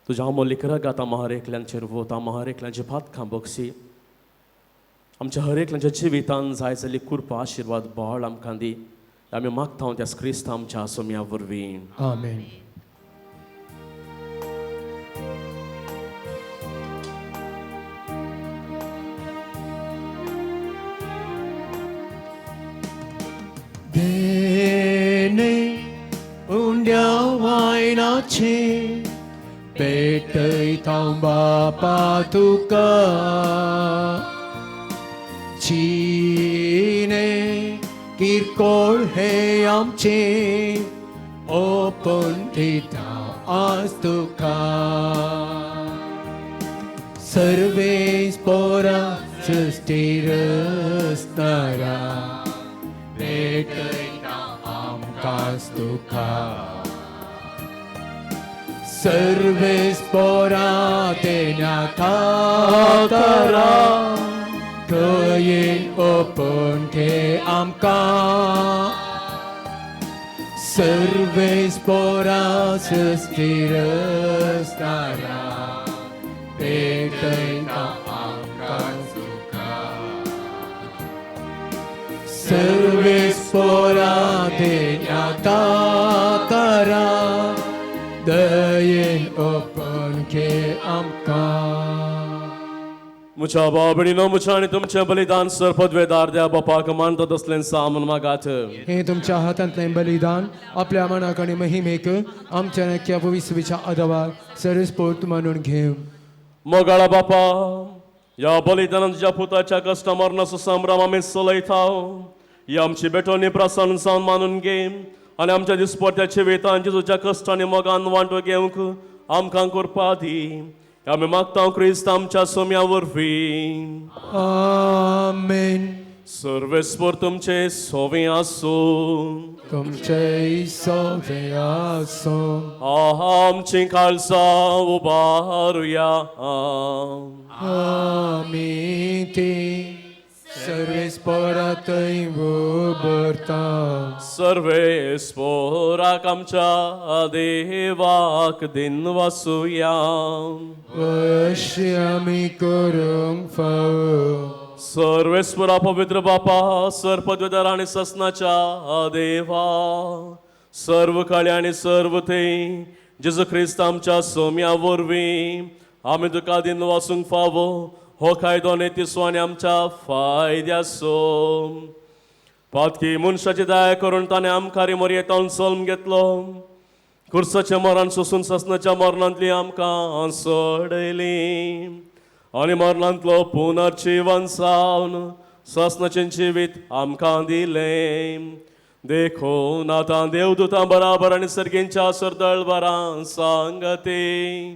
तुज्या अमोलीक रगात आम्हा हर एकल्यांचेर वत आम्हा हर एकल्यांचे भातखां बक्षी आमच्या हर एकल्यांच्या जिवितांत जाय जाल्ली कृपा आशिर्वाद बोळ आमकां दी आमी मागता त्या क्रिस्त आमच्या सोम्या वरवीं आमेन देणे उंड्या वायनाचे पेटयता बापा तुका चिने किरकोळ हे आमचे ओपन दिता आज तुका सर्वेस पोरा सृष्टीर असणारा पेटयता आमकांच तुका सर्वेस पोरा तेन्या ताकरा थंयेन ओपन के आमकां सर्वेस पोरा सृष्टीर असणारा पेटयता आमकांच तुका सर्वेस पोरा तेन्या ताकरा दयेन ओपन के आमकां मुझ्या बाबडीनो मुझ्या आणि तुमच्या बलिदान सर पदवेदार द्या बापाक मानतात असलें सामन मागात हे तुमच्या हातांतलें बलिदान आपल्या मनाक आनी महिमेक आमच्या नक्या भविष्यच्या आदावार सरस्पोर्त मानून घेव मोगाळा बापा या बलिदानात तुझ्या पुताच्या कष्ट मरणाचो संभ्रम आमी चलयताव ही आमची बेटोनी प्रसन्न जावन मानून घे आनी आमच्या दिसपट्याच्या वेतांची तुज्या कश्टांनी मोगान वांटो घेवंक आमकां करपा दी आमी मागता क्रिस्त आमच्या सोम्या वरवीं आमेन सर्वेस्पर तुमचे सोवे आसूं तुमचे सोवे आसो आमची काळजा उबारुया आमी ते सर्वेस्परातय उबरता सर्वेस्पोराक आमच्या देवाक दिन वासुया अशें आमी करूंक फावो सर्वेस्परा पवित्र बापा सर्पद्वेदार आणि ससनाच्या देवा सर्व काळे आणि सर्व ते जेजू ख्रिस्त आमच्या सोम्या वरवीं आमी तुका दिन वासूंक फावो हो कायदो नेतिसो आनी आमच्या फायद्याचो पातकी मनशाची दया करून ताणें आमकां रिमोरयेतावन जल्म घेतलो खुर्साचें मरण सोसून ससनाच्या मरणांतली आमकां सोडयली आनी मरणांतलो पुनर्जीवन जावन ससनाचें जिवीत आमकां दिलें देखून आतां देवदूतां बराबर आनी सर्गींच्या सरदळ बरां सांगते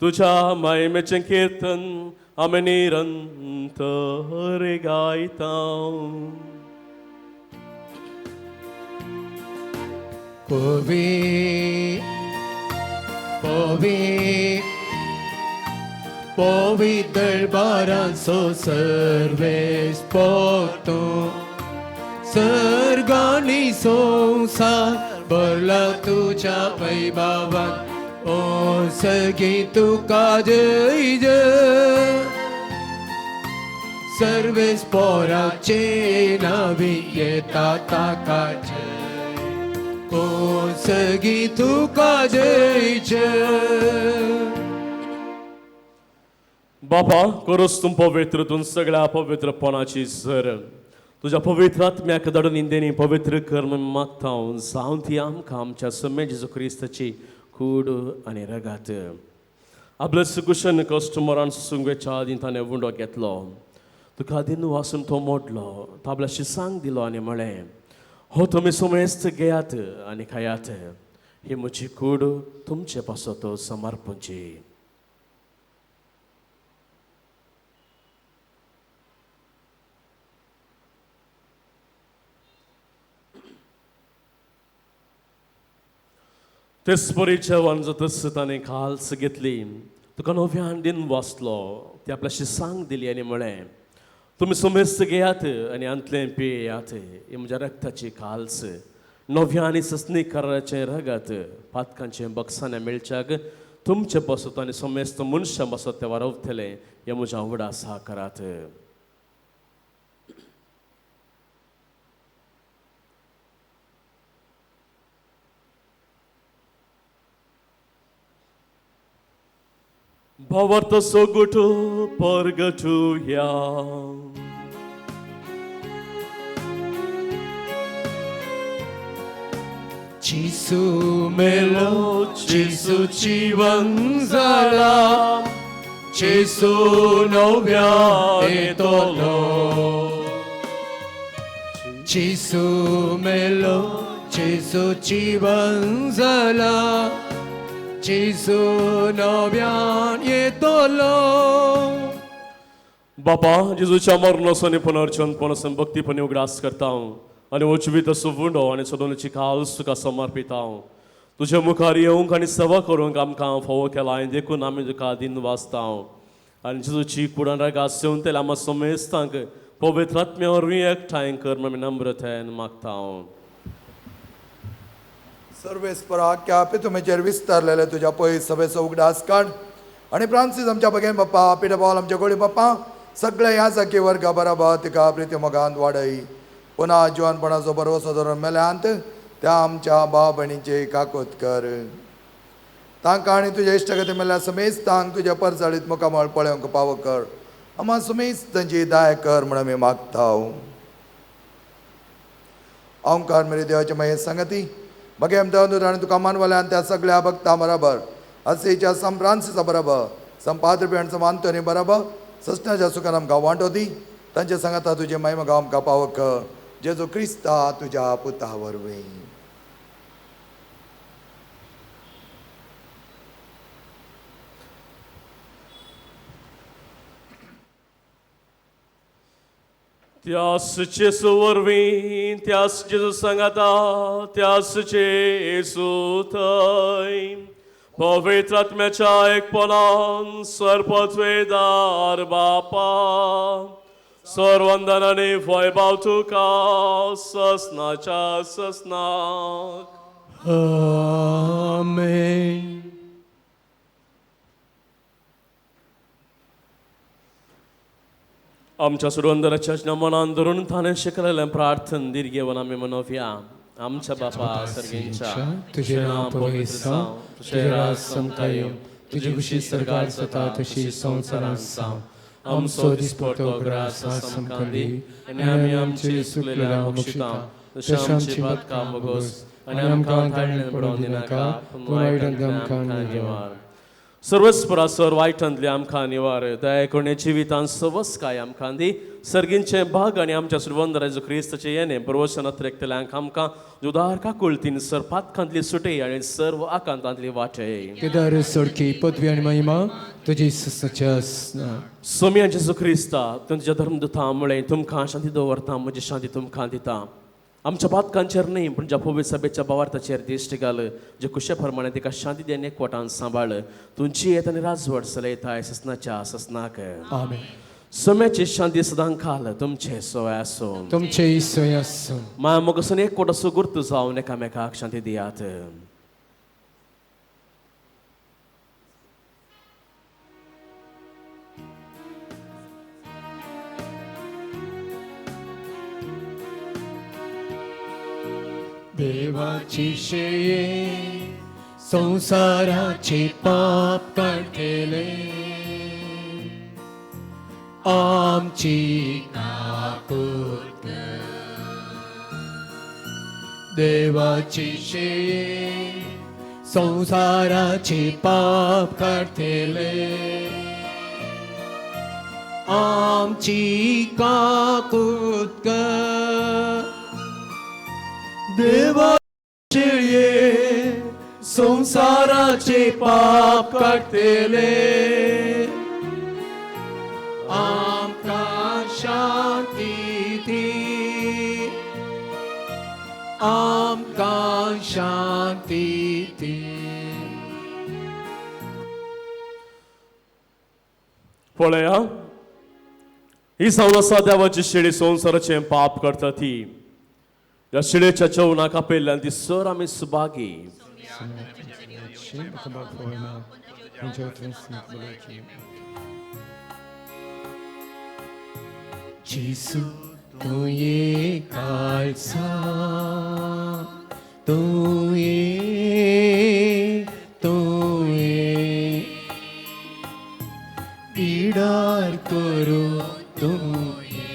तुझ्या महिमेचें कीर्तन आमी निरंतर गायता. Povi दरबारांचो सर्वेस पोतो सर्गांनी संसार भरला तुझ्या वैभवान ओ सगळी तुका जय जय सर्वेस पोराचे नावी येता ताका जय ओ सगळी तुका जय जय. बापा करोस तुम पवित्रतून सगळ्या पवित्रपणाची सर तुझ्या पवित्र आत्म्याक धाडून इंदेनी पवित्र कर्म मागता जावन ती आमकां आमच्या समे जेजू क्रिस्ताची कूड आनी रगात. आपले कुशन कस्टमरान सुंगेच्या आदीं ताणें वुंडो घेतलो तुका आदीन वासून तो मोडलो तो आपल्याशी सांग दिलो आनी म्हळें हो तुमी सुमेस्त घेयात आनी खायात ही म्हजी कूड तुमचे पासत समर्पूंची. तेच बरी जेवण जातच ताणें खालस घेतली तुका नव्यान दिन वाचलो ती आपल्याशी सांग दिली आनी म्हळें तुमी सुमेस्त घेयात आनी अंतलें पियेयात ही म्हज्या रक्ताची खालस नव्यानी सस्नी कराचें रगत पातकांचें बक्षांनी मेळच्याक तुमचे बसत आनी सुमेस्त मनशां बसत ते वारवतले हे म्हज्या उगडास करात. Bavarta sogutu porgatu ya Jesu melo Jesu jiwan zala Jesu novya etolo Jesu melo Jesu jiwan zala Jesu नव्यान येतलो. बापा जेजूच्या मरणासन पुनर्जन पणसन भक्तीपणे उगडास करता आनी उजवीत असो वुंडो आनी सदोनाची खालस तुका समर्पिता. तुज्या मुखार येवंक आनी सेवा करूंक आमकां फोव केला आनी देखून आमी तुका दिन वाचता आनी जेजूची कुडान रागास येवन तेला आमा समेस्तांक पवित्र आत्म्या वरवीं एकठांय कर आमी नम्रतायेन मागता. सर्वेस्परा क्या तुमेचेर विस्तारलेले तुझ्या पयस सभेचो उगडास काड आणि फ्रांसीस आमच्या बगेन बाप्पा पिटर पॉल आमच्या गोळी बाप्पा सगळे ह्या सारखे वर्गा बराबर तिका प्रिती मोगांत वाडय पुन्हा जिवानपणाचो बरोसो धरून मेल्यांत त्या आमच्या भाव भयणीचे काकोत कर तांकां आनी तुज्या इश्टगती मेल्या समेस्त तांक तुज्या परचाळीत मुखामळ पळोवंक पाव कर आम्हा समेस्त तांची दाय कर म्हण आमी मागता. ओंकार मेरे देवाचे महेश संगती बगे अमदावून आणि तुका मानवाल्यान त्या सगळ्या भक्तां बरोबर असेच्या सम फ्रांसिसा बरोबर सम पाद्र पियण सम आंतोनी बरोबर सस्नाच्या सुखान आमकां वांटो दी तांचे सांगाता तुजे महिमा गांव आमकां पाव कर जेजू क्रिस्ता तुज्या पुता वरवीं. त्यास जेजू वरवीं त्यास जेजू सांगाता त्यास जेजू थंय पवित्र आत्म्याच्या एकपणान सर्पत्वेदार बापा सर्वंदन आनी वैभव तुका ससनाच्या ससनाक. आमेन. आमच्या सुरवंदराच्या मनान धरून ताणें शिकलेलें प्रार्थन दिर्घेवन आमी मनोवया. आमच्या बापा सर्गेंच्या तुझे नाव पवित्र जावं तुझे राज समकाय येवं तुझी खुशी सरकार जाता तशी संवसारांत जावं आमचो दिसपडटो ग्रास आमकां दी आनी आमी आमचे चुकलेल्या बक्षिता तशें आमची बदकां बगोस आनी आमकां काळणें पडोवंक दिनाका पूण वायटांतल्यान आमकां निवार. सर्वस्परा सर वायटांतली आमकां निवार दया करून जिवितांत सवस काय आमकां दी सर्गींचे भाग आनी आमच्या सुरवंदर जेजू क्रिस्ताचे येणे बरोवसनात रेखतल्यांक आमकां जुदार काकुळतीन सर पातकांतली सुटय आनी सर्व आकांतांतली वाटय केदार सोडकी पदवी आनी महिमा तुजी सुसाच्या सोम्या जेजू क्रिस्ता तुमच्या धर्मदुता मुळे तुमकां शांती दवरता म्हजी शांती तुमकां दिता आमच्या पातकांचेर न्ही पूण ज्या पवित्र सभेच्या भावार्थाचेर दिश्टी घाल जे कुशे प्रमाणे तिका शांती देन एकवटान सांबाळ तुमची येत आनी राजवट चलयताय ससनाच्या ससनाक आमेन. सोम्याची शांती सदां खाल तुमचे सोय आसूं तुमचे सोय आसूं माया मोगसून एकवट असो गुर्तू जावन एकामेकाक शांती दियात देवाची शेये संसाराचे पाप काढलेले आमची काकूत देवाची शेये संसाराचे पाप काढलेले आमची काकूत देवाचे ये संसाराचे पाप काढतेले आमकां शांती दी आमकां शांती दी पळया ही जावन आसा देवाची शेळी संसाराचें पाप करता ती ह्या शिळेच्या चवनाक आपयल्ल्यान ती सर आमी Subhagi Gesù tuye kalsa tuye idar karo tuye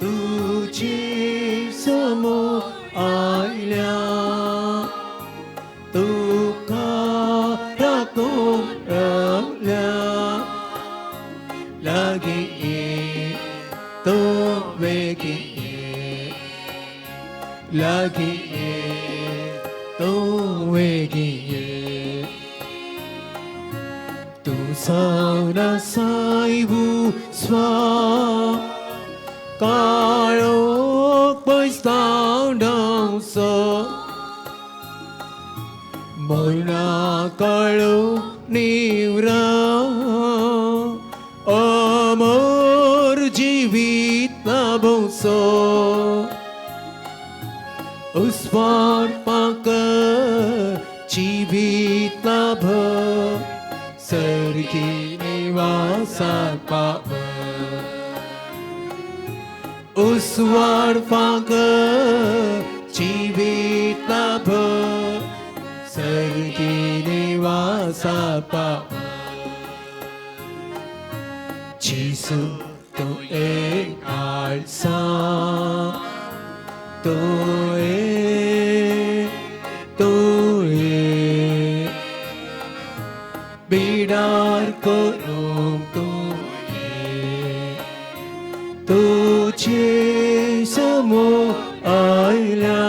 तुझे समोर आल्या तुका राखून रावल्या लागी ये तो वेगी ये लागी ये तो वेगी ये तू सावना सायबू स्वा काळोख पयसावडावसो मोयना काळोख निवरा अमर जिवीत लाभोसो उस्वार पाकर जिवीत लाभ सर्गी निवासात पाव उस्वार फाग जिवीत लाभ सर्गी निवासात पाव जिसू तो एक आलसा तो बिडार करूं तुझे समोर आयल्या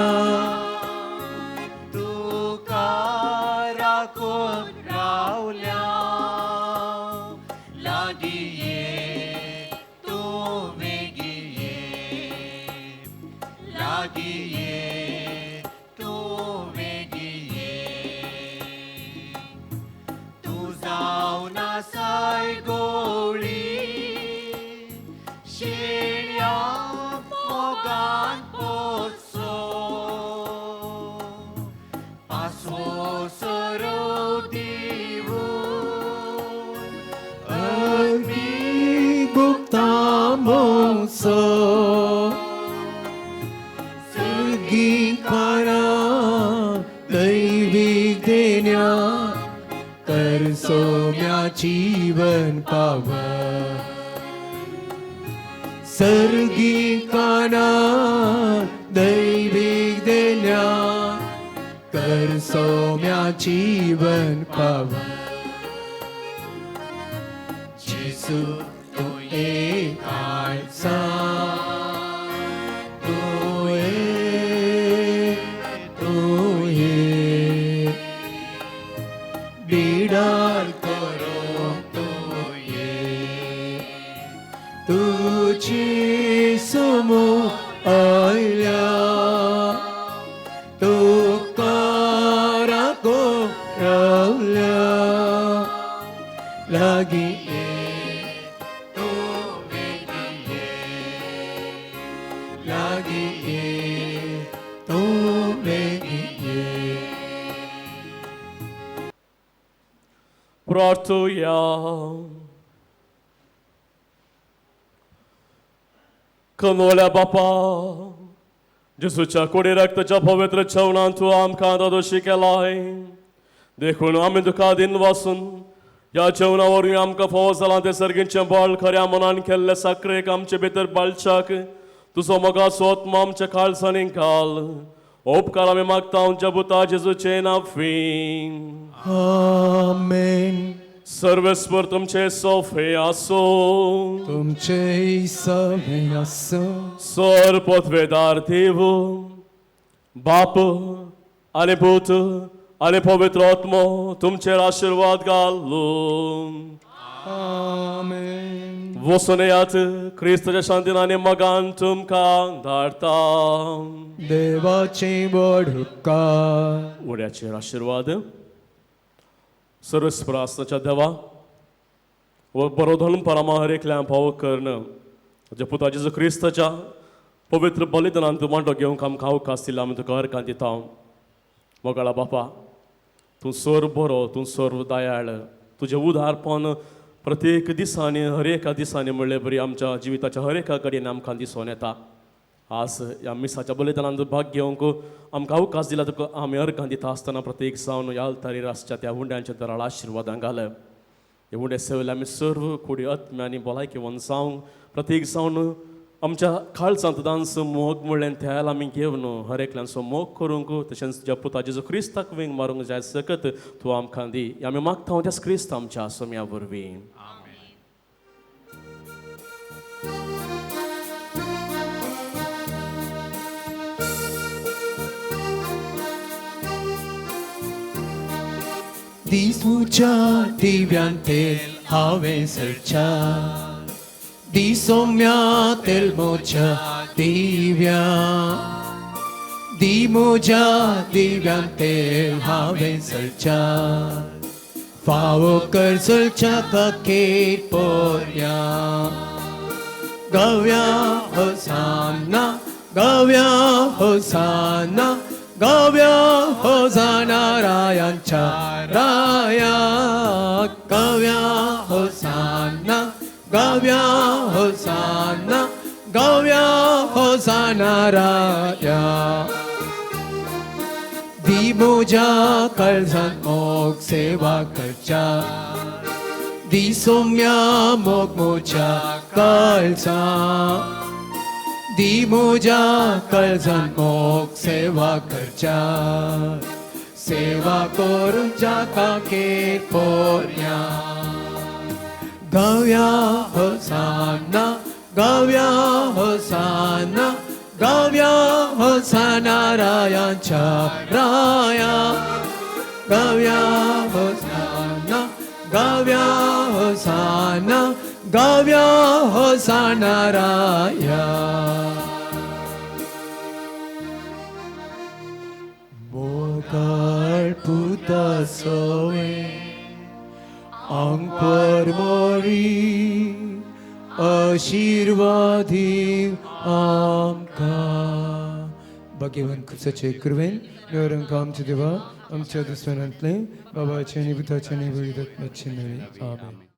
तुका राखून रावल्या लागी ये तू वेगी ये लागी ये तू वेगी ये तू जाऊ ना साय गोळी शेळ्या मोगान पोचो पासो सरो दिवून अग्नी गुप्ता मोसो सर्गी खाना दैविक देण्या कर सोम्या जीवन पावा सर्गी काना दैविक देण्या कर सौम्या जीवन पावा जेसू तू एकाचा तू ये बिडार करो तू ये तुझी समोर आयल्या तू कारा को रावल्या लागी तू वेगी लागी तू वेगी प्रार्थूया. कनोल्या बापा जेसूच्या कुडी रक्ताच्या पवित्र जेवणान तू आमकां दोशी केलाय देखून आमी तुका दिन वासून या जेवणावरून आमकां फोव जालां ते सर्गींचें बळ खऱ्या मनान केल्ले साखरेक आमचे भितर बाळच्याक तुजो मोगाचो आत्मा आमच्या काळजांनी घाल. उपकार आमी मागता आमच्या पुता जेजूचे नांवान. आमेन. सर्वेस्वर तुमचे सोफे आसो तुमचे सवे असो सर पथवेदार देव बाप आनी पूत आनी पवित्र आत्मो तुमचेर आशीर्वाद घालो. आमेन. वचून येयात क्रिस्ताच्या शांतीन आनी मोगान तुमकां धाडटा. देवाचे बड उपकार उड्याचेर आशीर्वाद. सर्वस्वर आसनाच्या देवा व बरो धन परामा हर एकल्या भाव करणं तुझ्या पुता जेजू क्रिस्ताच्या पवित्र बलिदानान तूं वांटो घेवंक आमकां अवकाश दिला आमी तुका हरकां दिता. मोगाळा बापा तूं सोर बरो तूं सोर दयाळ तुजें उदारपण प्रत्येक दिसांनी हर एका दिसांनी म्हणले बरी आमच्या जिविताच्या हर एका कडेन आमकां दिसून येता. आज ह्या मिसाच्या बलिदानान भाग घेवंक आमकां अवकाश दिला तुका आमी अर्घां दिता आसतना प्रत्येक जावन ह्या अल्तारीर आसच्या त्या हुंड्यांच्या दराळ आशिर्वादां घाल. हे हुंडे सेवेले आमी सर्व कुडी आत्म्या आनी भलायकेवन जावंक प्रत्येक जावन आमच्या काळजांत दांस मोग म्हणलें त्याला आमी घेवन हर एकल्यांचो मोग करूंक तशेंच तुज्या पुता जेजू क्रिस्ताक वेंग मारूंक जाय सकत तूं आमकां दी. आमी मागता त्याच क्रिस्त आमच्या सोम्या वरवीं. दिसूच्या दिव्यान तेल हांवें सरच्या दिसोम्या तेल मोच्या दिव्या दी मोज्या दिव्यान तेल हांवें सरच्या फावो कर चलच्या काकेर पोरया गव्या होसाना गव्या होसाना गव्या होसाना रायांच्या राया गव्या होसाना गव्या होसाना गव्या होसाना राया दी मोज्या काळजांत मोग सेवा करच्या दी सोम्या मोग मोच्या काळजांत दी मोज्या काळजांत मोग सेवा करच्या सेवा करूच्या काकेर पोरया गव्या होसाना गव्या होसाना गव्या होसाना रायांच्या राया गव्या होसाना गव्या होसाना गव्या होसाना राया मोगाळ पुता सोवे आंकर मोरी आशीर्वादी आमकां भाग्यवान खुबसाचे कृपेन मेवरंक आमचे देवा आमच्या दुस्मनांतले बाबाचे आनी पुताचे आनी पवित्र आत्म्याचे नांवान आमेन.